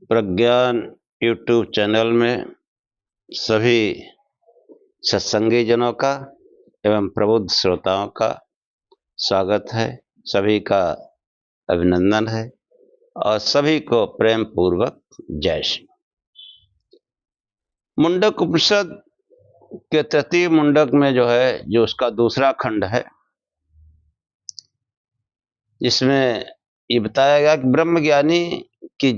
प्रज्ञान YouTube channel में सभी सत्संगी जनों का एवं प्रबुद्ध श्रोताओं का स्वागत है। सभी का अभिनंदन है और सभी को प्रेम पूर्वक जय श्री। मुंडक उपनिषद के तृतीय मुंडक में जो उसका दूसरा खंड है, जिसमें ये बताया गया कि ब्रह्मज्ञानी की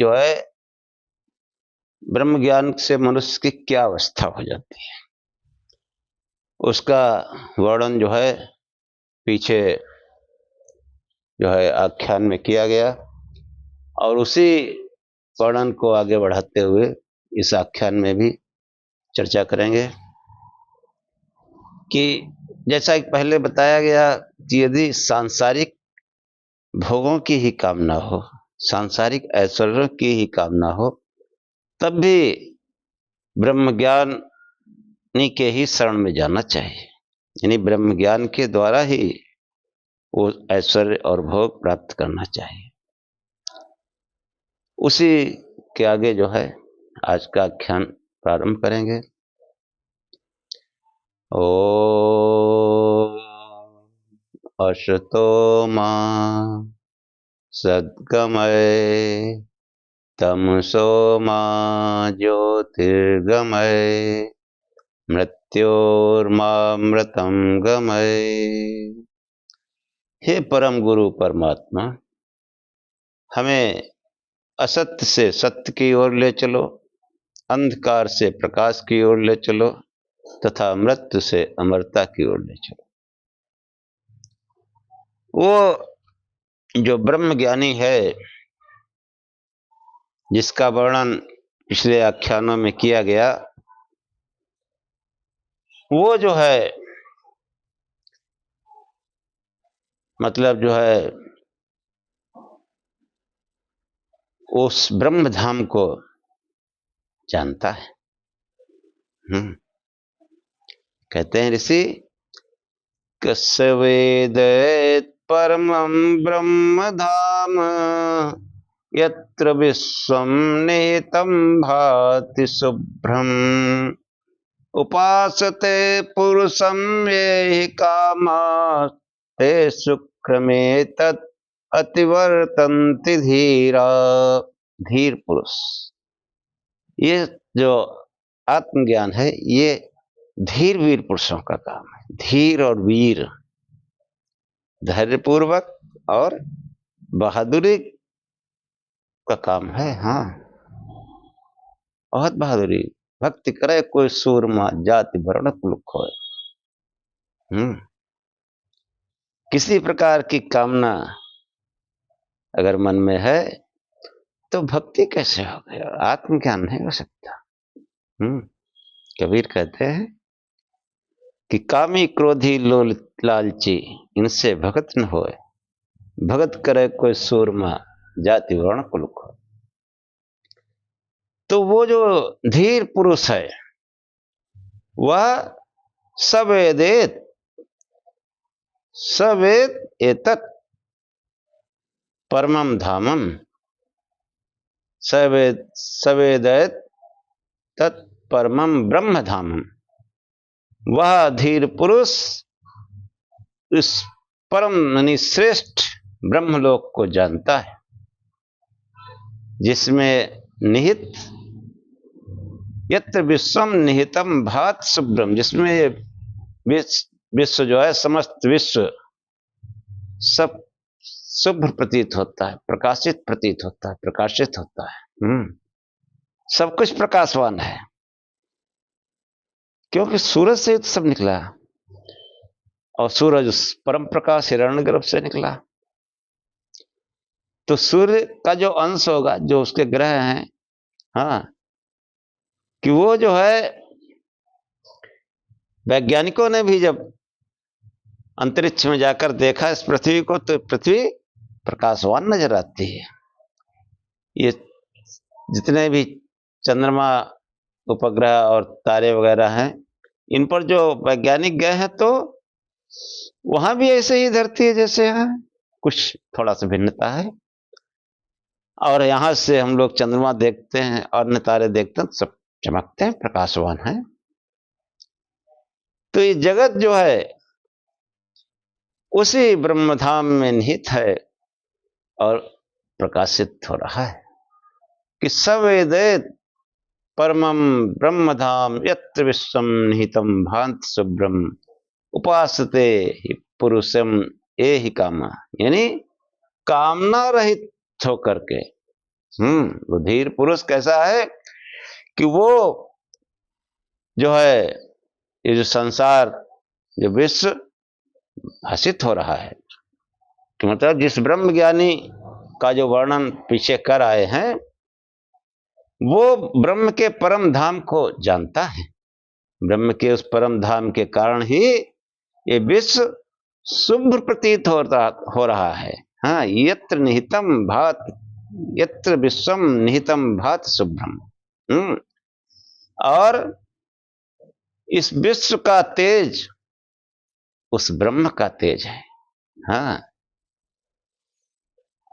ब्रह्म ज्ञान से मनुष्य की क्या अवस्था हो जाती है, उसका वर्णन पीछे आख्यान में किया गया और उसी वर्णन को आगे बढ़ाते हुए इस आख्यान में भी चर्चा करेंगे कि जैसा कि पहले बताया गया कि यदि सांसारिक भोगों की ही कामना हो, सांसारिक ऐश्वर्यों की ही कामना हो, तब भी ब्रह्म ज्ञान के ही शरण में जाना चाहिए। यानी ब्रह्म ज्ञान के द्वारा ही वो ऐश्वर्य और भोग प्राप्त करना चाहिए। उसी के आगे आज का आख्यान प्रारंभ करेंगे। ओम अशतो मा सद्गमय तमसो मा ज्योतिर्गमय मृत्योर्मामृतं गमय। हे परम गुरु परमात्मा, हमें असत्य से सत्य की ओर ले चलो, अंधकार से प्रकाश की ओर ले चलो तथा मृत्यु से अमरता की ओर ले चलो। वो जो ब्रह्म ज्ञानी है, जिसका वर्णन पिछले आख्यानों में किया गया, वो मतलब उस ब्रह्म धाम को जानता है। कहते हैं ऋषि, कस्य वेदेत परमं ब्रह्म धाम यत्र विश्वं निहितं भाति शुभ्रम उपासते पुरुषं ये हि कामाः ते शुक्रमे तत् अतिवर्तन्ति धीरा। धीर पुरुष, ये जो आत्मज्ञान है, ये धीर वीर पुरुषों का काम है। धीर और वीर, धैर्यपूर्वक और बहादुरी का काम है। हाँ, बहुत बहादुरी। भक्ति करे कोई सूरमा, जाति वर्ण कुल खोए। किसी प्रकार की कामना अगर मन में है तो भक्ति कैसे हो गया, आत्मज्ञान नहीं हो सकता। कबीर कहते हैं कि कामी क्रोधी लोल लालची इनसे भगत न होए, भगत करे कोई सूरमा, जाति वर्ण कुल खोए। तो वो जो धीर पुरुष है, वह सवेदेत एतत् परमं धामम सवेदेत तत् परमं ब्रह्म धामम। वह धीर पुरुष इस परम यानी श्रेष्ठ ब्रह्मलोक को जानता है, जिसमें निहित यत्र विश्वम निहितम भात शुभ्रम, जिसमें विश्व समस्त विश्व सब शुभ्र प्रतीत होता है, प्रकाशित प्रतीत होता है, प्रकाशित होता है। सब कुछ प्रकाशवान है, क्योंकि सूरज से तो सब निकला और सूरज परम प्रकाश हिरण्यगर्भ से निकला। तो सूर्य का जो अंश होगा, जो उसके ग्रह हैं, कि वो वैज्ञानिकों ने भी जब अंतरिक्ष में जाकर देखा इस पृथ्वी को, तो पृथ्वी प्रकाशवान नजर आती है। ये जितने भी चंद्रमा, उपग्रह और तारे वगैरह हैं, इन पर जो वैज्ञानिक गए हैं, तो वहां भी ऐसे ही धरती है जैसे है, कुछ थोड़ा सा भिन्नता है। और यहाँ से हम लोग चंद्रमा देखते हैं, अन्य तारे देखते हैं, सब चमकते हैं, प्रकाशवान हैं। तो ये जगत जो है उसी ब्रह्मधाम में निहित है और प्रकाशित हो रहा है कि सवेदेत परमं ब्रह्मधाम यत्र विश्वम निहितम भांति शुभ्रम उपासते पुरुषम ये ही कामा, यानी कामना रहित होकर के। वो धीर पुरुष कैसा है कि वो जो है ये जो संसार, जो विश्व हसित हो रहा है, कि मतलब जिस ब्रह्म ज्ञानी का जो वर्णन पीछे कर आए हैं, वो ब्रह्म के परम धाम को जानता है। ब्रह्म के उस परम धाम के कारण ही ये विश्व शुभ्र प्रतीत हो रहा है। हाँ, यत्र निहितम भात, यत्र विश्वम निहितम भात शुभ्रम। और इस विश्व का तेज उस ब्रह्म का तेज है। हाँ,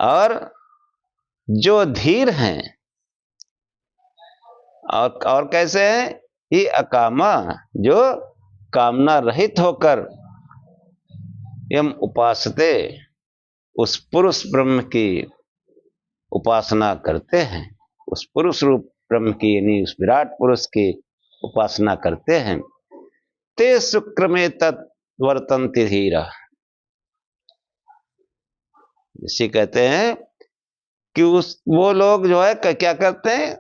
और जो धीर हैं और कैसे हैं, ये अकामा, जो कामना रहित होकर यम उपासते, उस पुरुष ब्रह्म की उपासना करते हैं, उस पुरुष रूप ब्रह्म की, यानी उस विराट पुरुष की उपासना करते हैं। ते शुक्र में तत्वर्तन्ति धीरा, इसी कहते हैं कि वो लोग जो है क्या करते हैं,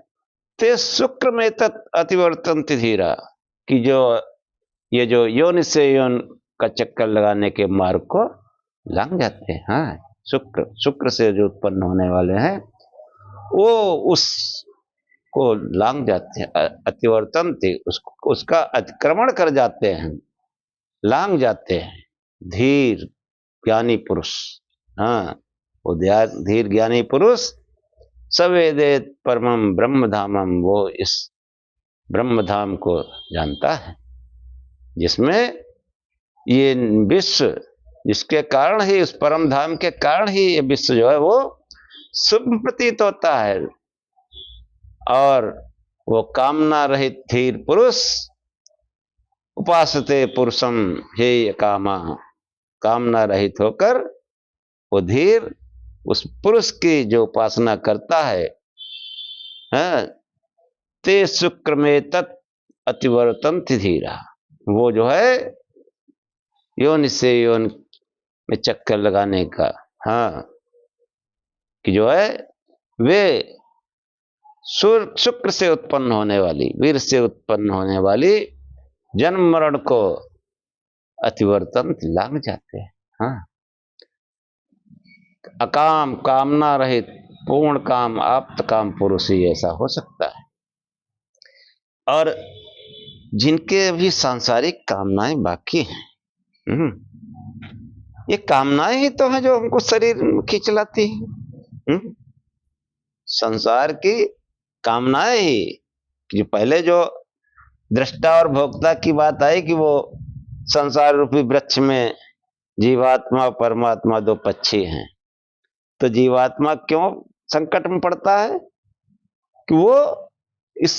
ते शुक्र में अतिवर्तन्ति धीरा, कि जो ये जो योनि से योन का चक्कर लगाने के मार्ग को लांग जाते हैं। हाँ, शुक्र से जो उत्पन्न होने वाले हैं वो उसको लांग जाते हैं, अतिवर्तन्ति, उसका अतिक्रमण कर जाते हैं, लांग जाते हैं। धीर ज्ञानी पुरुष, हाँ, वो धीर ज्ञानी पुरुष सवेदेत परमम ब्रह्मधामम, वो इस ब्रह्मधाम को जानता है जिसमें ये विश्व, जिसके कारण ही, उस परम धाम के कारण ही ये विश्व जो है वो शुभ प्रतीत होता है। और वो कामना रहित धीर पुरुष उपासते पुरुषम हे कामा, कामना रहित होकर वो धीर उस पुरुष की जो उपासना करता है, ते शुक्र में तत् अतिवर्तन्ति धीरा, वो जो है योनि से योन में चक्कर लगाने का, हाँ, कि जो है वे शुक्र से उत्पन्न होने वाली, वीर से उत्पन्न होने वाली जन्म मरण को अतिवर्तन लांग जाते हैं। हाँ, अकाम, कामना रहित, पूर्ण काम, आप्त काम पुरुष ही ऐसा हो सकता है। और जिनके अभी सांसारिक कामनाएं बाकी हैं, ये कामनाएं ही तो हैं जो हमको शरीर खींच लाती है। संसार की कामनाएं ही, कि पहले जो दृष्टा और भोक्ता की बात आई कि वो संसार रूपी वृक्ष में जीवात्मा परमात्मा दो पक्षी हैं, तो जीवात्मा क्यों संकट में पड़ता है कि वो इस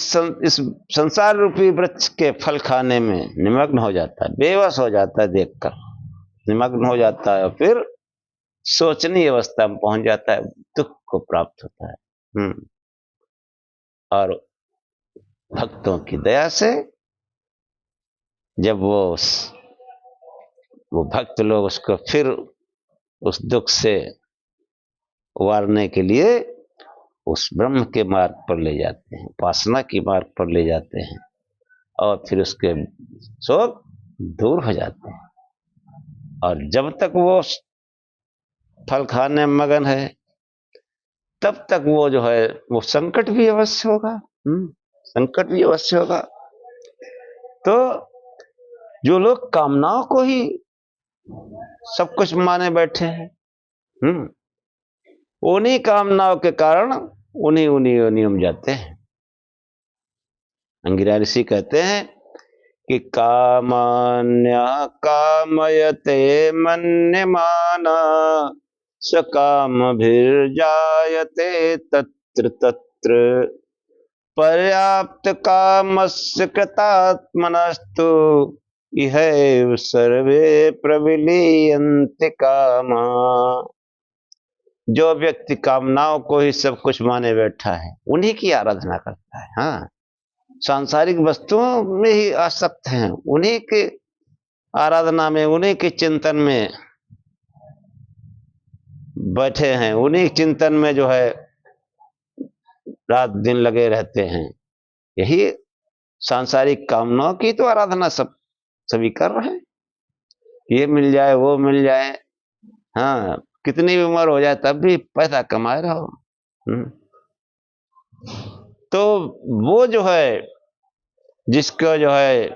संसार रूपी वृक्ष के फल खाने में निमग्न हो जाता है, बेवश हो जाता है, देखकर निमग्न हो जाता है, और फिर सोचनीय अवस्था में पहुंच जाता है, दुख को प्राप्त होता है। और भक्तों की दया से जब वो भक्त लोग उसको फिर उस दुख से उबारने के लिए उस ब्रह्म के मार्ग पर ले जाते हैं, उपासना की मार्ग पर ले जाते हैं, और फिर उसके शोक दूर हो जाते हैं। और जब तक वो फल खाने में मगन है, तब तक वो जो है वो संकट भी अवश्य होगा। संकट भी अवश्य होगा। तो जो लोग कामनाओं को ही सब कुछ माने बैठे हैं, उन्हीं कामनाओं के कारण उन्हीं हम जाते हैं। अंगिरा ऋषि कहते हैं कि कामान्य कामयते मन्यमाना सकामभिर्जायते तत्र तत्र पर्याप्त कामस्य कृतात्मनस्तु इहैव सर्वे प्रविलीयन्ते कामा। जो व्यक्ति कामनाओं को ही सब कुछ माने बैठा है उन्हीं की आराधना करता है। हाँ, सांसारिक वस्तुओं में ही आसक्त हैं, उन्हीं के आराधना में, उन्हीं के चिंतन में बैठे हैं, उन्हीं चिंतन में जो है रात दिन लगे रहते हैं। यही सांसारिक कामनाओं की तो आराधना सभी कर रहे हैं। ये मिल जाए, वो मिल जाए, हाँ, कितनी भी उम्र हो जाए तब भी पैसा कमाए रहो। तो वो जो है, जिसको जो है,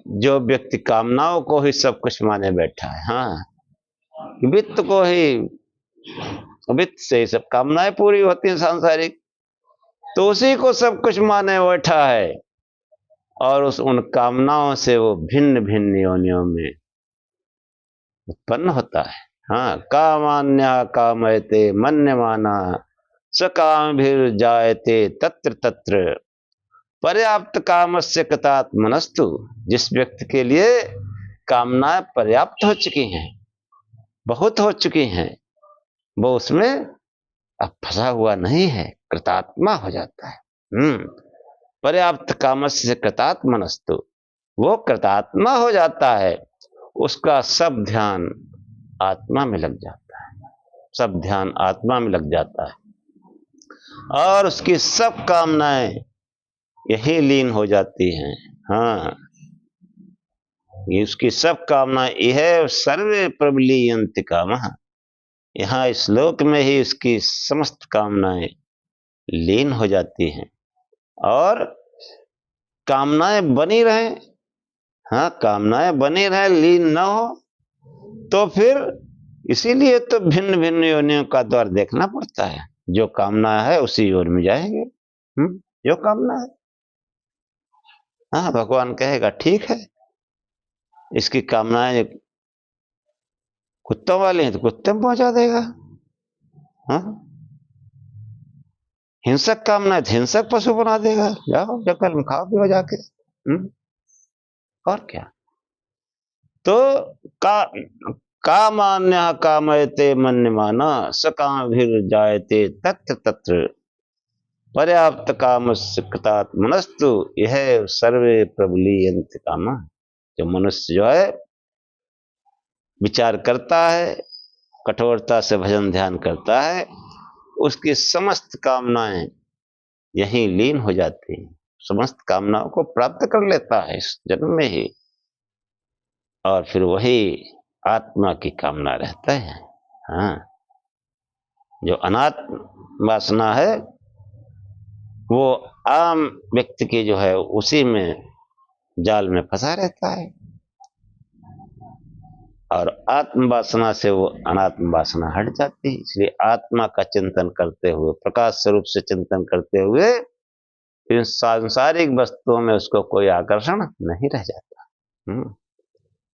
जो व्यक्ति कामनाओं को ही सब कुछ माने बैठा है, हाँ, वित्त को ही, वित्त से सब कामनाएं पूरी होती हैं सांसारिक, तो उसी को सब कुछ माने बैठा है और उन कामनाओं से वो भिन्न भिन्न योनियों में उत्पन्न होता है। हाँ, कामान्या कामयते मन्यमाना स कामभिर्जायते तत्र तत्र पर्याप्त कामस्य कृतात्मनस्तु। जिस व्यक्ति के लिए कामनाएं पर्याप्त हो चुकी हैं, बहुत हो चुकी हैं, वो उसमें अब फंसा हुआ नहीं है, कृतात्मा हो जाता है। पर्याप्त कामस्य कृतात्मनस्तु, वो कृतात्मा हो जाता है, उसका सब ध्यान आत्मा में लग जाता है, सब ध्यान आत्मा में लग जाता है और उसकी सब कामनाएं यही लीन हो जाती हैं। हाँ, ये उसकी सब कामनाएं, यह सर्वे प्रबलीयन्ते कामः, यहाँ इस श्लोक में ही उसकी समस्त कामनाएं लीन हो जाती हैं और कामनाएं बनी रहे। हाँ, कामनाएं बनी रहे, लीन न हो, तो फिर इसीलिए तो भिन्न भिन्न योनियों का द्वार देखना पड़ता है। जो कामना है उसी ओर में जाएंगे। जो कामना है, हाँ, भगवान कहेगा ठीक है, इसकी कामनाएं कुत्तों वाली हैं तो कुत्ते में पहुंचा देगा। हाँ, हिंसक कामना है तो हिंसक पशु बना देगा, जाओ जंगल में खाओ पियो जाके। और क्या। तो कामान्य कामयते मन्यमाना स कामभिर्जायते तत्र तत्र पर्याप्त कामस्य कृतात्मनस्तु यह सर्वे प्रबलीयन्ते कामा। जो मनुष्य जो है विचार करता है, कठोरता से भजन ध्यान करता है, उसकी समस्त कामनाएं यहीं लीन हो जाती हैं, समस्त कामनाओं को प्राप्त कर लेता है इस जन्म में ही, और फिर वही आत्मा की कामना रहता है। हाँ, जो अनात्म वासना है वो आम व्यक्ति की जो है उसी में जाल में फंसा रहता है और आत्म वासना से वो अनात्म वासना हट जाती है। इसलिए आत्मा का चिंतन करते हुए, प्रकाश स्वरूप से चिंतन करते हुए इन सांसारिक वस्तुओं में उसको कोई आकर्षण नहीं रह जाता।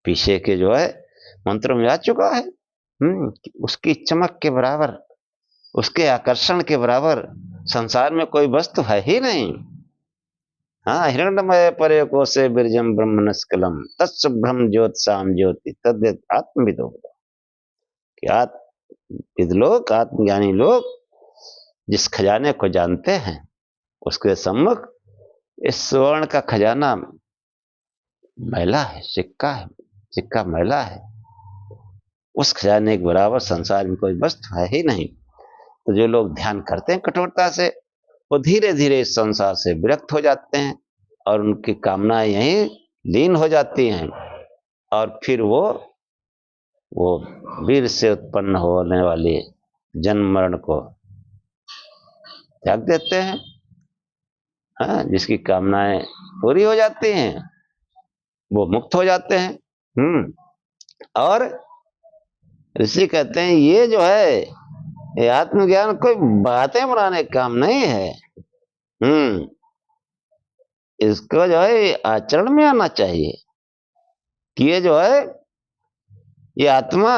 पीछे के जो है मंत्र में आ चुका है, उसकी चमक के बराबर, उसके आकर्षण के बराबर संसार में कोई वस्तु है ही नहीं। हाँ, हिरण्यमय परे कोशे बिरजम ब्रह्म निष्कलम तत्सुभ्रम ज्योत्साम ज्योति तद्यत् आत्मविदो। कि आत्मविद लोग, आत्मज्ञानी लोग जिस खजाने को जानते हैं उसके सम्मुख इस स्वर्ण का खजाना मैला है, सिक्का है, सिक्का मैला है, उस खजाने के बराबर संसार में कोई वस्तु है ही नहीं। तो जो लोग ध्यान करते हैं कठोरता से, वो धीरे धीरे इस संसार से विरक्त हो जाते हैं और उनकी कामनाएं यहीं लीन हो जाती हैं और फिर वो वीर से उत्पन्न होने वाले जन्म मरण को त्याग देते हैं। हाँ, जिसकी कामनाएं पूरी हो जाती हैं वो मुक्त हो जाते हैं। और ऋषि कहते हैं ये जो है, ये आत्मज्ञान कोई बातें बनाने का काम नहीं है। इसको जो है आचरण में आना चाहिए कि ये जो है, ये आत्मा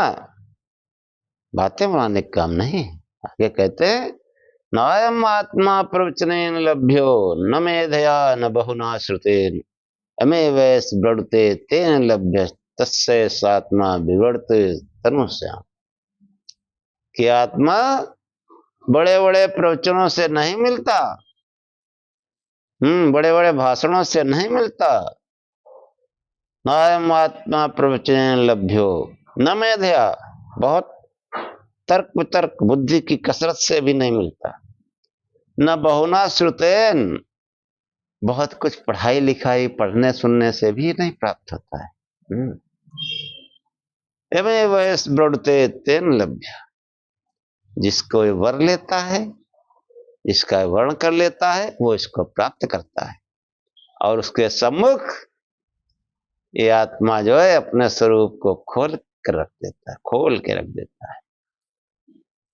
बातें बनाने का काम नहीं। आगे कहते हैं, नायम आत्मा प्रवचनेन लभ्यो न मेधया न बहुना श्रुतेन अमे वैस ब्रड़ते तेन लभ्य तस्य सात्मा विवर्ते तनुष्याम। कि आत्मा बड़े बड़े प्रवचनों से नहीं मिलता, बड़े बड़े भाषणों से नहीं मिलता। नायम आत्मा प्रवचन लभ्यो न मेधया, बहुत तर्क वितर्क बुद्धि की कसरत से भी नहीं मिलता। न बहुना श्रुतेन, बहुत कुछ पढ़ाई लिखाई पढ़ने सुनने से भी नहीं प्राप्त होता है। एवं वयस ब्रड़ते तेन लभ्य, जिसको वर लेता है, जिसका वर्ण कर लेता है, वो इसको प्राप्त करता है। और उसके सम्मुख ये आत्मा जो है अपने स्वरूप को खोल कर रख देता है, खोल के रख देता है।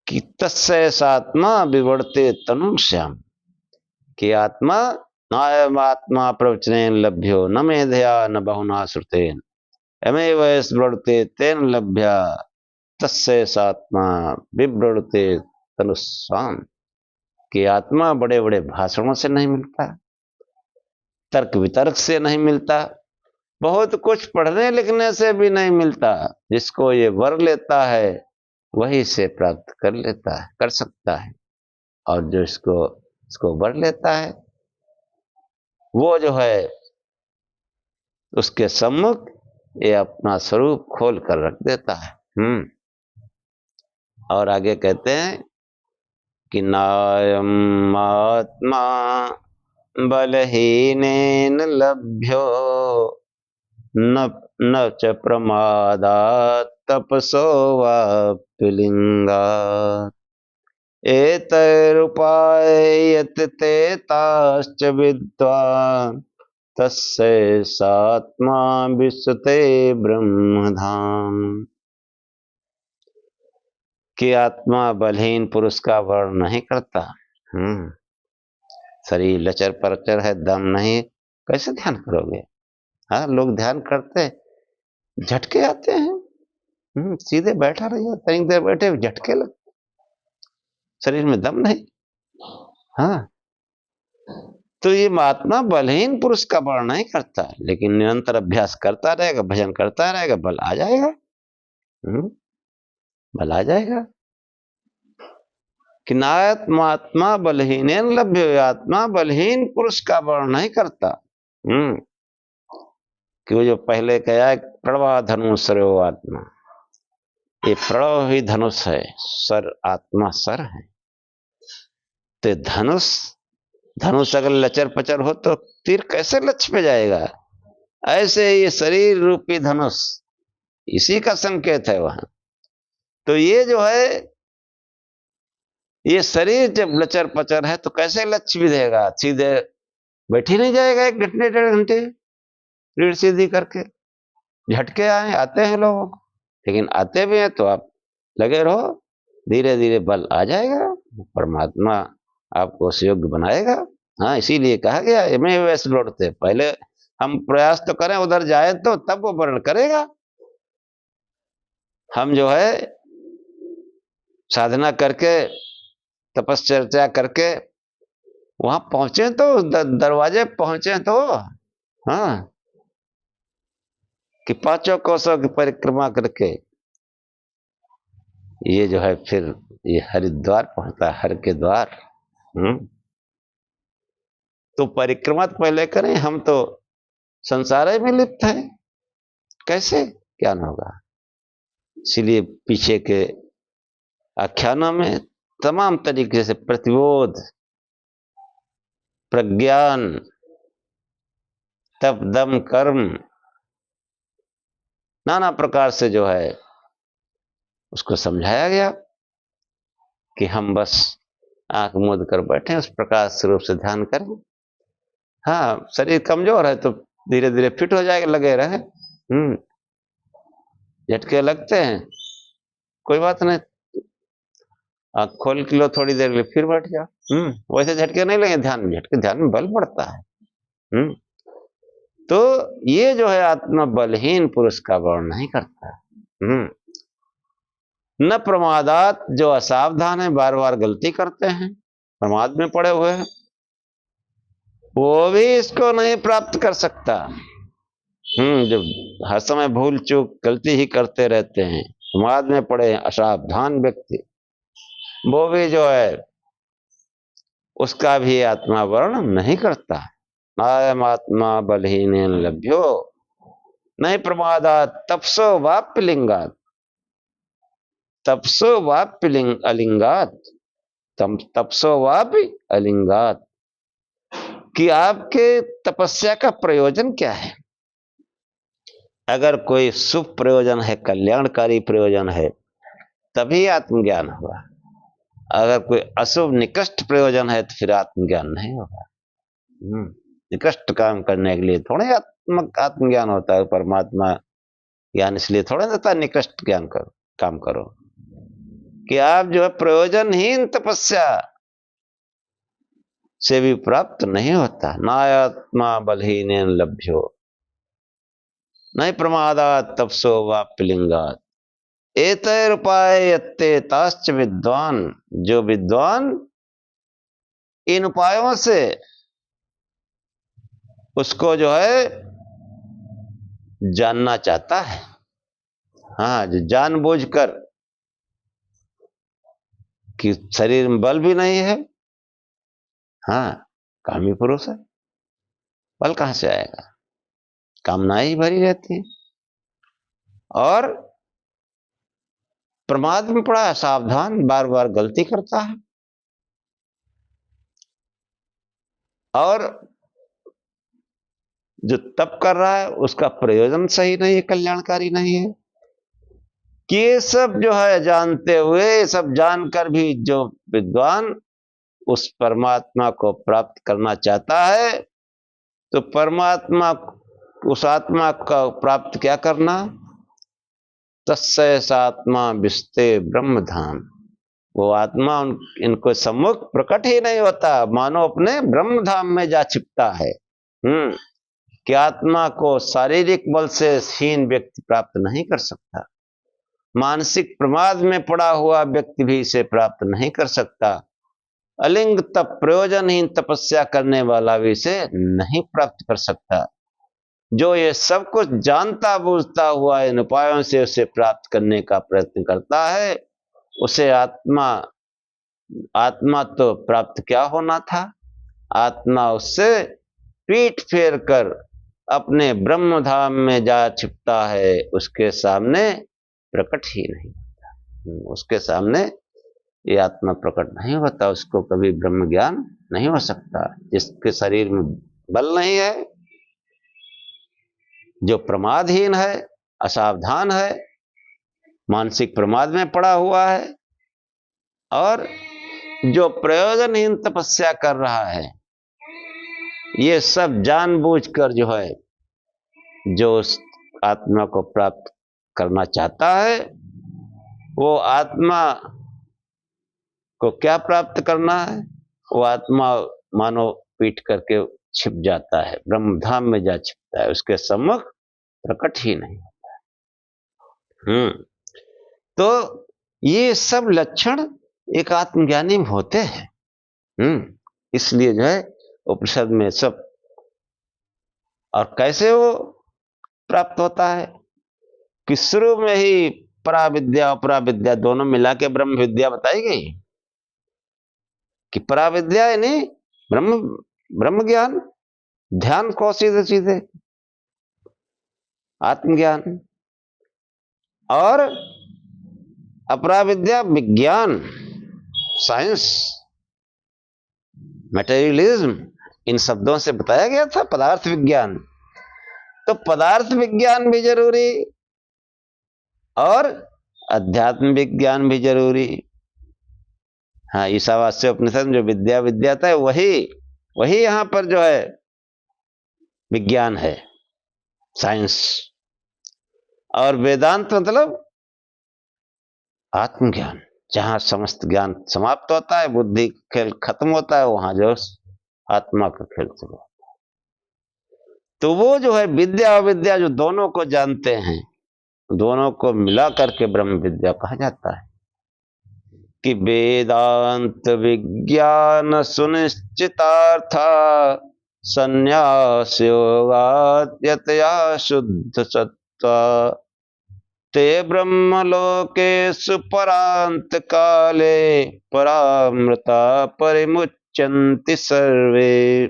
कि तस्य आत्मा विवर्ते तनु श्याम, कि आत्मा नायम आत्मा प्रवचनेन लभ्यो न मेधया न बहुना श्रुतेन एमेव स्मृते तेन लभ्या तस्य आत्मा विव्रते तनुस्वाम। कि आत्मा बड़े बड़े भाषणों से नहीं मिलता, तर्क वितर्क से नहीं मिलता, बहुत कुछ पढ़ने लिखने से भी नहीं मिलता। जिसको ये वर लेता है वही से प्राप्त कर लेता है, कर सकता है। और जो इसको वर लेता है वो जो है उसके सम्मुख ये अपना स्वरूप खोल कर रख देता है। और आगे कहते हैं कि नायम आत्मा बलहीनेन लभ्यो न न च प्रमादात् तपसो वाप्यलिंगात् एतैरुपायत ते ताश्च विद्वान् तस्य सात्मा विश्वते ब्रह्मधाम। कि आत्मा बलहीन पुरुष का वर्ण नहीं करता। शरीर लचर परचर है, दम नहीं, कैसे ध्यान करोगे? हाँ, लोग ध्यान करते झटके आते हैं। सीधे बैठा रहिए, तनी देर बैठे झटके लगते, शरीर में दम नहीं। हाँ, तो ये महात्मा बलहीन पुरुष का वर्ण नहीं करता, लेकिन निरंतर अभ्यास करता रहेगा, भजन करता रहेगा, बल आ जाएगा। बल आ जाएगा। कि नात्मा बलहीन लभ्य, आत्मा बलहीन पुरुष का वर्ण नहीं करता। कि वो जो पहले कहा प्रणवा धनुषरो आत्मा, ये प्रणव ही धनुष है, सर आत्मा सर है। तो धनुष अगर लचर पचर हो तो तीर कैसे लक्ष्य पे जाएगा? ऐसे ये शरीर रूपी धनुष इसी का संकेत है वहां। तो ये जो है, ये शरीर जब लचर पचर है तो कैसे लक्ष्य भी देगा? सीधे बैठ ही नहीं जाएगा 1 घंटे 1.5 घंटे रीढ़ सीधी करके। झटके आते हैं लोगों को, लेकिन आते भी हैं तो आप लगे रहो, धीरे धीरे बल आ जाएगा, परमात्मा आपको सुयोग्य बनाएगा। हाँ, इसीलिए कहा गया मैं वैसे लौटते, पहले हम प्रयास तो करें, उधर जाए तो तब वो वर्ण करेगा। हम जो है साधना करके तपश्चर्या करके वहां पहुंचे तो दरवाजे पहुंचे तो, हाँ, कि 5 कोसों की परिक्रमा करके ये जो है फिर ये हरिद्वार पहुंचता है, हर के द्वार। तो परिक्रमा तो पहले करें, हम तो संसार में लिप्त है, कैसे ज्ञान होगा? इसलिए पीछे के आख्यानों में तमाम तरीके से प्रतिबोध, प्रज्ञान, तप, दम, कर्म, नाना प्रकार से जो है उसको समझाया गया कि हम बस आंख मूंद कर बैठे, उस प्रकार स्वरूप से ध्यान करें। हाँ, शरीर कमजोर है तो धीरे धीरे फिट हो जाएगा, लगे रहे। झटके लगते हैं, कोई बात नहीं, आंख खोल के लो, थोड़ी देर के लिए फिर बैठ जाओ। वैसे झटके नहीं लगे ध्यान में, झटके ध्यान में बल बढ़ता है। तो ये जो है आत्मा बलहीन पुरुष का वर्ण नहीं करता। न प्रमादात, जो असावधान है, बार बार गलती करते हैं, प्रमाद में पड़े हुए हैं, वो भी इसको नहीं प्राप्त कर सकता। जो हर समय भूल चूक गलती ही करते रहते हैं, प्रमाद में पड़े हैं, असावधान व्यक्ति, वो भी जो है उसका भी आत्मा वर्ण नहीं करता। नायम आत्मा बलहीन लभ्यो नहीं प्रमादात तपसो वाप्यलिंगात, तपसो वाप्य अलिंगात, तपसो वाप्य अलिंगात, कि आपके तपस्या का प्रयोजन क्या है। अगर कोई शुभ प्रयोजन है, कल्याणकारी प्रयोजन है, तभी आत्मज्ञान होगा। अगर कोई अशुभ निकृष्ट प्रयोजन है तो फिर आत्मज्ञान नहीं होगा। निकृष्ट काम करने के लिए थोड़े आत्मज्ञान होता है, परमात्मा ज्ञान इसलिए थोड़े देता है निकृष्ट ज्ञान करो, काम करो, कि आप जो है प्रयोजनहीन तपस्या से भी प्राप्त नहीं होता। नायात्मा बलहीन लभ्यो नहीं प्रमादात तपसो वाप्यलिंगात एतैर उपाय यत्ते ताश्च विद्वान, जो विद्वान इन उपायों से उसको जो है जानना चाहता है, हाँ, जो जानबूझकर कि शरीर में बल भी नहीं है, हाँ, कामी पुरुष है, बल कहां से आएगा, कामनाएं ही भरी रहती है, और प्रमाद में पड़ा है, सावधान, बार बार गलती करता है, और जो तप कर रहा है उसका प्रयोजन सही नहीं है, कल्याणकारी नहीं है, कि ये सब जो है जानते हुए, सब जानकर भी जो विद्वान उस परमात्मा को प्राप्त करना चाहता है, तो परमात्मा, उस आत्मा का प्राप्त क्या करना, तस्य आत्मा विस्ते ब्रह्मधाम, वो आत्मा इनको सम्मुख प्रकट ही नहीं होता, मानो अपने ब्रह्मधाम में जा छिपता है। कि आत्मा को शारीरिक बल से हीन व्यक्ति प्राप्त नहीं कर सकता, मानसिक प्रमाद में पड़ा हुआ व्यक्ति भी इसे प्राप्त नहीं कर सकता, अलिंग तप प्रयोजनहीन तपस्या करने वाला भी इसे नहीं प्राप्त कर सकता। जो ये सब कुछ जानता बूझता हुआ इन उपायों से उसे प्राप्त करने का प्रयत्न करता है, उसे आत्मा तो प्राप्त क्या होना था, आत्मा उससे पीठ फेर कर अपने ब्रह्मधाम में जा छिपता है, उसके सामने प्रकट ही नहीं होता, उसके सामने ये आत्मा प्रकट नहीं होता, उसको कभी ब्रह्म ज्ञान नहीं हो सकता। जिसके शरीर में बल नहीं है, जो प्रमादहीन है, असावधान है, मानसिक प्रमाद में पड़ा हुआ है, और जो प्रयोजनहीन तपस्या कर रहा है, ये सब जानबूझकर जो है, जो उस आत्मा को प्राप्त करना चाहता है, वो आत्मा को क्या प्राप्त करना है, वो आत्मा मानो पीट करके छिप जाता है, ब्रह्मधाम में जा छिपता है, उसके सम्मुख प्रकट ही नहीं होता है। तो ये सब लक्षण एक आत्मज्ञानी में होते हैं। इसलिए जो है उपनिषद में सब, और कैसे वो प्राप्त होता है, कि शुरू में ही पराविद्या अपराविद्या दोनों मिला के ब्रह्म विद्या बताई गई, कि पराविद्या यानी ब्रह्म ज्ञान, ध्यान को सीधे सीधे आत्मज्ञान, और अपराविद्या विज्ञान, साइंस, मटेरियलिज्म, इन शब्दों से बताया गया था पदार्थ विज्ञान। तो पदार्थ विज्ञान भी जरूरी और अध्यात्म विज्ञान भी जरूरी। हाँ, ईशावास्य उपनिषद में जो विद्या विद्याता है, वही यहां पर जो है विज्ञान है, साइंस। और वेदांत मतलब आत्मज्ञान, जहां समस्त ज्ञान समाप्त होता है, बुद्धि खेल खत्म होता है, वहां जो आत्मा का खेल शुरू होता है। तो वो जो है विद्या अविद्या जो दोनों को जानते हैं, दोनों को मिला करके ब्रह्म विद्या कहा जाता है। कि वेदांत विज्ञान सुनिश्चितार्था संन्यास योगात् यतया शुद्ध सत्वा ते ब्रह्मलोकेषु परांत काले परामृता परिमुच्यन्ति सर्वे।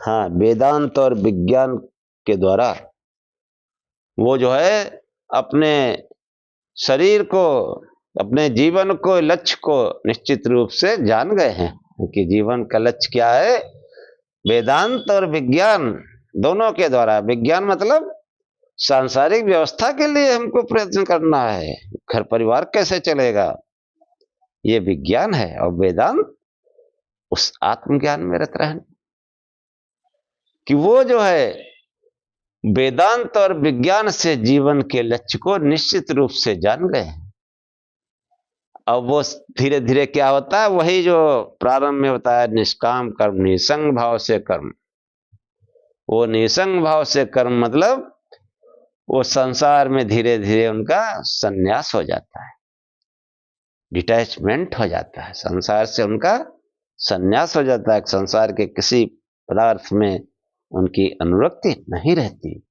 हाँ, वेदांत और विज्ञान के द्वारा वो जो है अपने शरीर को, अपने जीवन को, लक्ष्य को निश्चित रूप से जान गए हैं कि जीवन का लक्ष्य क्या है। वेदांत और विज्ञान दोनों के द्वारा, विज्ञान मतलब सांसारिक व्यवस्था के लिए हमको प्रयत्न करना है, घर परिवार कैसे चलेगा, ये विज्ञान है। और वेदांत उस आत्मज्ञान में रत रहना, कि वो जो है वेदांत और विज्ञान से जीवन के लक्ष्य को निश्चित रूप से जान गए। अब वो धीरे धीरे क्या होता है, वही जो प्रारंभ में बताया, निष्काम कर्म, निसंग भाव से कर्म। वो निसंग भाव से कर्म मतलब वो संसार में धीरे धीरे उनका संन्यास हो जाता है, डिटैचमेंट हो जाता है, संसार से उनका संन्यास हो जाता है। संसार के किसी पदार्थ में उनकी अनुरक्ति नहीं रहती।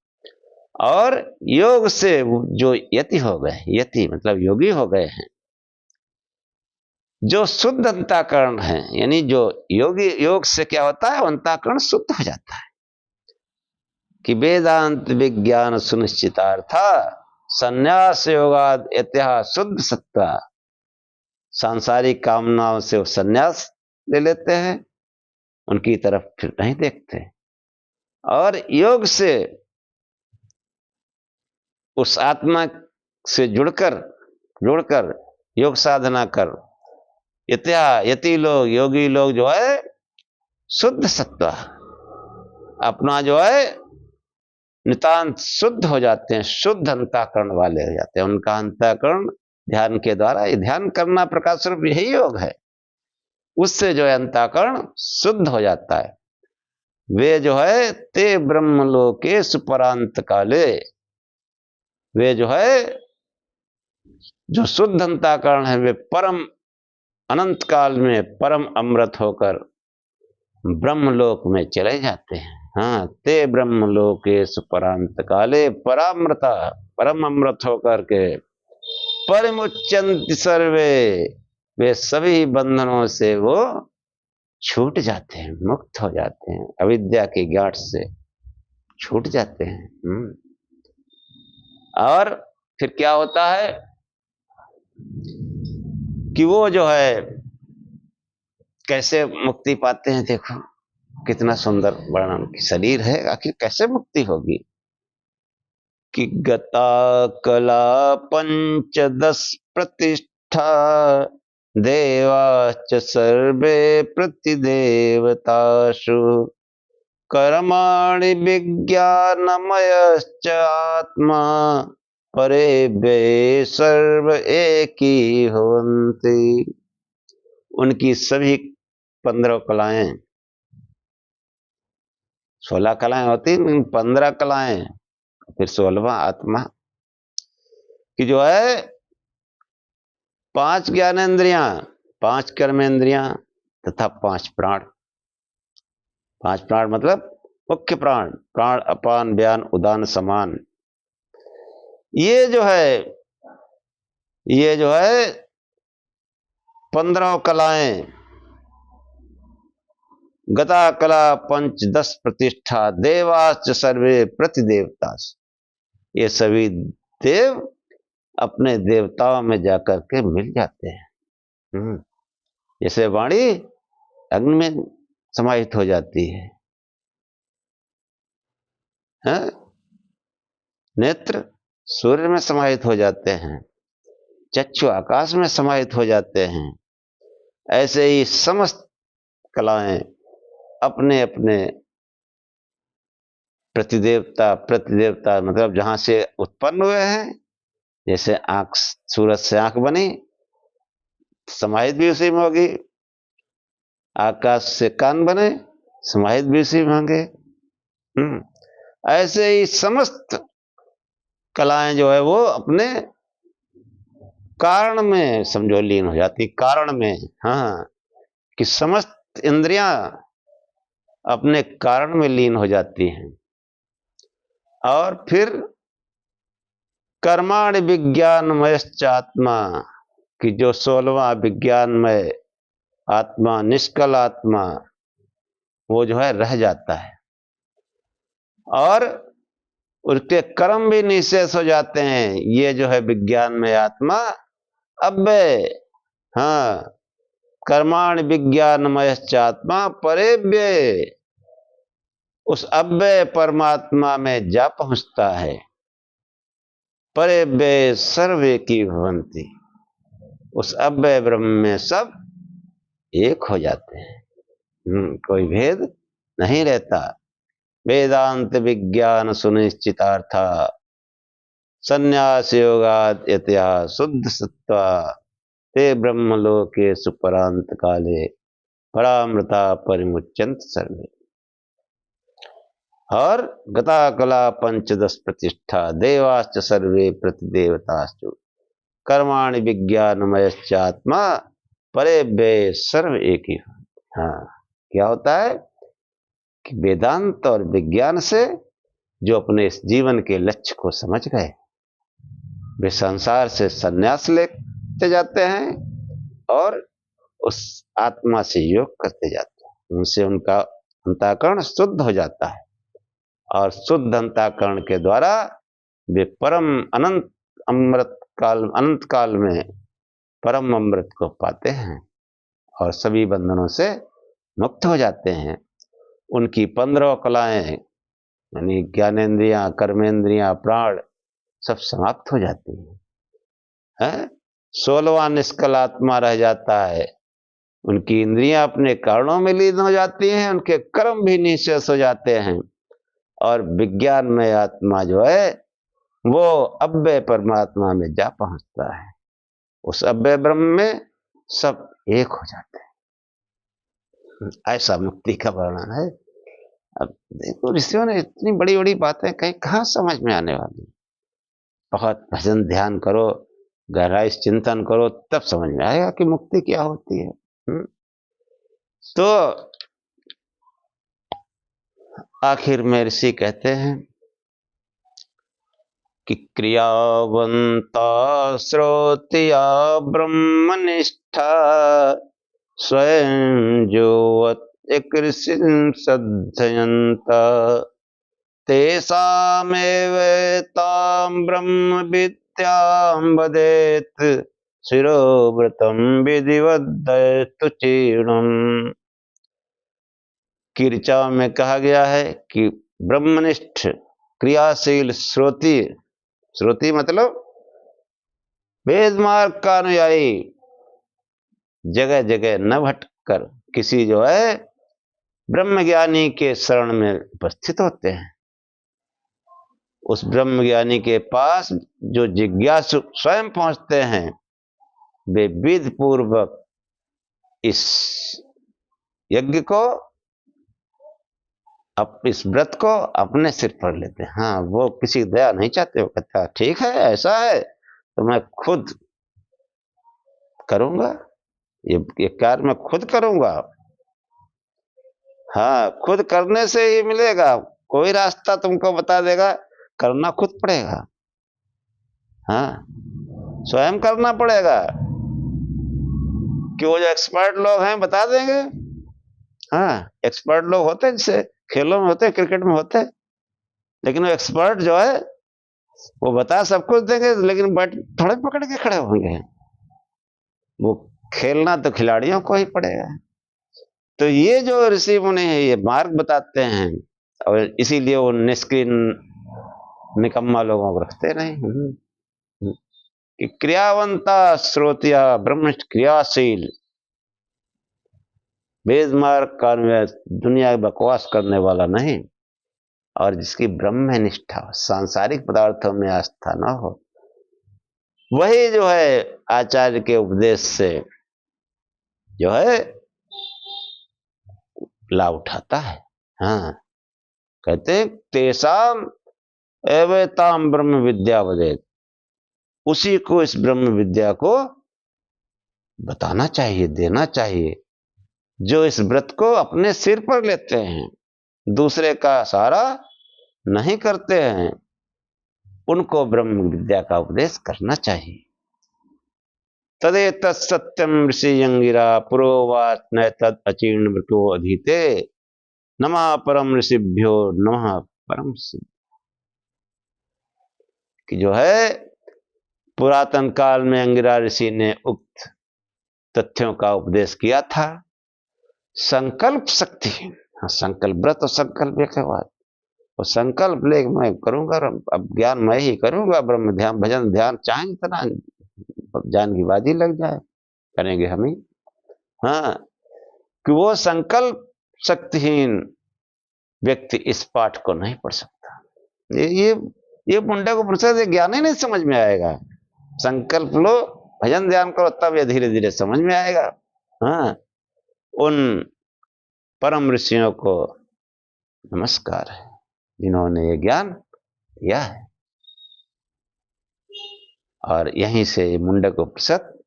और योग से जो यति हो गए, यति मतलब योगी हो गए हैं, जो शुद्ध अंतःकरण है, यानी जो योगी, योग से क्या होता है, अंतःकरण शुद्ध हो जाता है। कि वेदांत विज्ञान सुनिश्चितार्था संन्यास योगाद यतः शुद्ध सत्ता। सांसारिक कामनाओं से वो संन्यास ले लेते हैं, उनकी तरफ फिर नहीं देखते। और योग से उस आत्मा से जुड़कर योग साधना कर यति लोग, योगी लोग जो है शुद्ध सत्व, अपना जो है नितांत शुद्ध हो जाते हैं, शुद्ध अंतःकरण वाले हो जाते हैं। उनका अंतःकरण ध्यान के द्वारा, ये ध्यान करना प्रकाश स्वरूप यही योग है, उससे जो है अंतःकरण शुद्ध हो जाता है। वे जो है ते ब्रह्मलोकेषु परांत काले, वे जो है जो शुद्ध अंतःकरण है, वे परम अनंत काल में परम अमृत होकर ब्रह्मलोक में चले जाते हैं। हाँ, ते ब्रह्मलोकेषु परांत काले परामृता, परम अमृत होकर के परिमुच्यन्ति सर्वे, वे सभी बंधनों से वो छूट जाते हैं, मुक्त हो जाते हैं, अविद्या के गांठ से छूट जाते हैं। और फिर क्या होता है कि वो जो है कैसे मुक्ति पाते हैं। देखो कितना सुंदर वर्णन, शरीर है, आखिर कैसे मुक्ति होगी। कि गता कला पंचदश प्रतिष्ठा देवाश्च सर्वे प्रतिदेवतासु कर्माणि विज्ञानमयश्च आत्मा परे वे सर्व एकी होन्ति। उनकी सभी 15 कलाएं, 16 कलाएं होती, 15 कलाएं, फिर 16वां आत्मा, कि जो है 5 ज्ञानेंद्रियां, 5 कर्मेंद्रियां तथा 5 प्राण। 5 प्राण मतलब मुख्य प्राण, प्राण अपान व्यान उदान समान। ये जो है 15 कलाएं, गता कला पंचदश प्रतिष्ठा देवाश्च सर्वे प्रतिदेवतास, ये सभी देव अपने देवताओं में जाकर के मिल जाते हैं। जैसे वाणी अग्नि में समाहित हो जाती है, नेत्र सूर्य में समाहित हो जाते हैं, चक्षु आकाश में समाहित हो जाते हैं। ऐसे ही समस्त कलाएं अपने अपने प्रतिदेवता मतलब जहां से उत्पन्न हुए हैं। जैसे आंख, सूरज से आंख बनी, समाहित भी उसी में होगी। आकाश से कान बने, समाहित भी उसी में होंगे। ऐसे ही समस्त कलाएं जो है वो अपने कारण में समझो लीन हो जाती, कारण में। हाँ, कि समस्त इंद्रियां अपने कारण में लीन हो जाती हैं। और फिर कर्माणि विज्ञानमयश्चात्मा, कि जो 16वां विज्ञानमय आत्मा, निष्कल आत्मा, वो जो है रह जाता है। और उसके कर्म भी निःशेष हो जाते हैं। ये जो है विज्ञान में आत्मा अव्यय, हाँ, कर्माण विज्ञानमयश्चात्मा परेव्यय, उस अव्यय परमात्मा में जा पहुंचता है। परेव्यय सर्वे की भवंति, उस अव्यय ब्रह्म में सब एक हो जाते हैं। कोई भेद नहीं रहता। वेदांत विज्ञान सुनिश्चितार्था, संन्यास योगाद यतया शुद्ध सत्वा, ते ब्रह्मलोके सुपरांत काले परामृता परिमुच्यंत सर्वे। और गता कला पंचदश प्रतिष्ठा, देवाश्च सर्वे प्रतिदेवताश्च, कर्माणि विज्ञानमयश्चात्मा परेव्यय सर्व एक ही। हाँ, क्या होता है कि वेदांत और विज्ञान से जो अपने इस जीवन के लक्ष्य को समझ गए, वे संसार से संन्यास लेते जाते हैं और उस आत्मा से योग करते जाते हैं। उनसे उनका अंतःकरण शुद्ध हो जाता है और शुद्ध अंतःकरण के द्वारा वे परम अनंत अनंत काल में परम अमृत को पाते हैं और सभी बंधनों से मुक्त हो जाते हैं। उनकी 15 कलाएं, यानी ज्ञानेन्द्रियां, कर्मेंद्रियां, प्राण, सब समाप्त हो जाती हैं। 16वां निष्कल आत्मा रह जाता है। उनकी इंद्रियां अपने कारणों में लीन हो जाती हैं, उनके कर्म भी निःशेष हो जाते हैं। और विज्ञान में आत्मा जो है वो अव्यय परमात्मा में जा पहुंचता है। उस अव्यय ब्रह्म में सब एक हो जाते हैं। ऐसा मुक्ति का वर्णन है। अब देखो, ऋषियों ने इतनी बड़ी बड़ी बातें कहीं कहां समझ में आने वाली। बहुत भजन ध्यान करो, गहराई से चिंतन करो, तब समझ में आएगा कि मुक्ति क्या होती है। तो आखिर में ऋषि कहते हैं कि क्रियावंता श्रोतिया ब्रह्मनिष्ठा, स्वयं जोवत कृषि सद्धयंता, तेषामेव तां ब्रह्म विद्यां वदेत्, शिरोव्रतं विधिवद्दयतु चीर्णम्। की ऋचा में कहा गया है कि ब्रह्मनिष्ठ क्रियाशील श्रोति, श्रोति मतलब वेद मार्ग का अनुयायी, जगह जगह न भटकर किसी जो है ब्रह्म ज्ञानी के शरण में उपस्थित होते हैं। उस ब्रह्म ज्ञानी के पास जो जिज्ञासु स्वयं पहुंचते हैं, वे विधि पूर्वक इस यज्ञ को, अब इस व्रत को अपने सिर पर लेते हैं। हाँ, वो किसी दया नहीं चाहते। वो कहता है ठीक है, ऐसा है तो मैं खुद करूंगा, ये कार्य मैं खुद करूंगा। हाँ, खुद करने से ही मिलेगा। कोई रास्ता तुमको बता देगा, करना खुद पड़ेगा। हाँ, स्वयं करना पड़ेगा। कि वो जो एक्सपर्ट लोग हैं बता देंगे। हाँ, एक्सपर्ट लोग होते हैं, जैसे खेलों में होते हैं, क्रिकेट में होते हैं, लेकिन वो एक्सपर्ट जो है वो बता सब कुछ देंगे, लेकिन बैट थोड़े पकड़ के खड़े होंगे। वो खेलना तो खिलाड़ियों को ही पड़ेगा। तो ये जो ऋषि मुनि है, ये मार्ग बताते हैं, और इसीलिए वो निष्क्रिय निकम्मा लोगों को रखते नहीं। कि क्रियावंता श्रोतिया ब्रह्म क्रियाशील, वेद मार्ग का दुनिया बकवास करने वाला नहीं, और जिसकी ब्रह्म निष्ठा, सांसारिक पदार्थों में आस्था न हो, वही जो है आचार्य के उपदेश से जो है लाभ उठाता है। हाँ, कहते तेसाम एवेताम ब्रह्म विद्या वदेत, उसी को इस ब्रह्म विद्या को बताना चाहिए, देना चाहिए। जो इस व्रत को अपने सिर पर लेते हैं, दूसरे का सहारा नहीं करते हैं, उनको ब्रह्म विद्या का उपदेश करना चाहिए। तदेतत् सत्यम ऋषि अंगिरा पुरोवाच न तद अचीर्ण व्रतो अधीते, नमः परम ऋषिभ्यो नमः परम सिद्ध। कि जो है पुरातन काल में अंगिरा ऋषि ने उक्त तथ्यों का उपदेश किया था। संकल्प शक्ति, संकल्प व्रत और संकल्प एक है बात। और संकल्प ले मैं करूंगा, अब ज्ञान मैं ही करूंगा, ब्रह्म ध्यान भजन ध्यान चाहे इतना जान की बाजी लग जाए, करेंगे हम ही। हाँ, कि वो संकल्प शक्तिहीन व्यक्ति इस पाठ को नहीं पढ़ सकता। ये मुंडा को प्रसाद ज्ञान ही नहीं समझ में आएगा। संकल्प लो, भजन ध्यान करो, तब ये धीरे धीरे समझ में आएगा। हाँ, उन परम ऋषियों को नमस्कार है जिन्होंने ये ज्ञान दिया है। और यहीं से मुंडक उपनिषद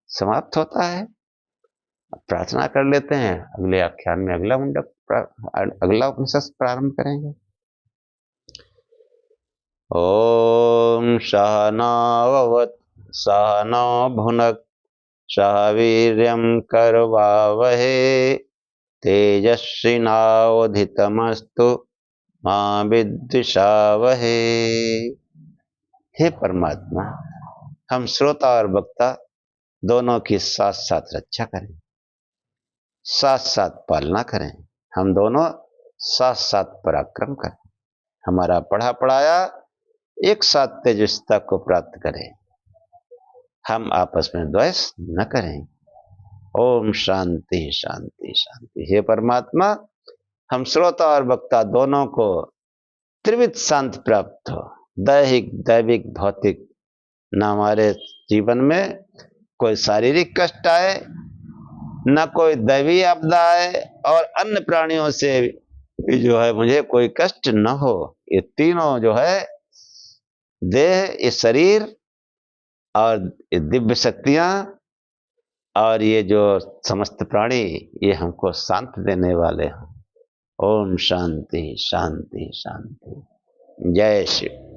समाप्त होता है। प्रार्थना कर लेते हैं, अगले आख्यान में अगला अगला उपनिषद प्रारंभ करेंगे। ओम सहनाववतु सहनौ भुनक्तु सह वीर्यं करवावहे तेजस्विनावधीतमस्तु मा विद्विषावहे। हे परमात्मा, हम श्रोता और वक्ता दोनों की साथ साथ रक्षा करें, साथ साथ पालना करें। हम दोनों साथ साथ पराक्रम करें। हमारा पढ़ा पढ़ाया एक साथ तेजस्विता को प्राप्त करें। हम आपस में द्वेष न करें। ओम शांति शांति शांति। हे परमात्मा, हम श्रोता और वक्ता दोनों को त्रिविध शांति प्राप्त हो, दैहिक दैविक भौतिक। न हमारे जीवन में कोई शारीरिक कष्ट आए, न कोई दैवी आपदा आए, और अन्य प्राणियों से भी जो है मुझे कोई कष्ट न हो। ये तीनों जो है देह, ये शरीर और ये दिव्य शक्तियां और ये जो समस्त प्राणी, ये हमको शांति देने वाले हैं। ओम शांति शांति शांति। जय शिव।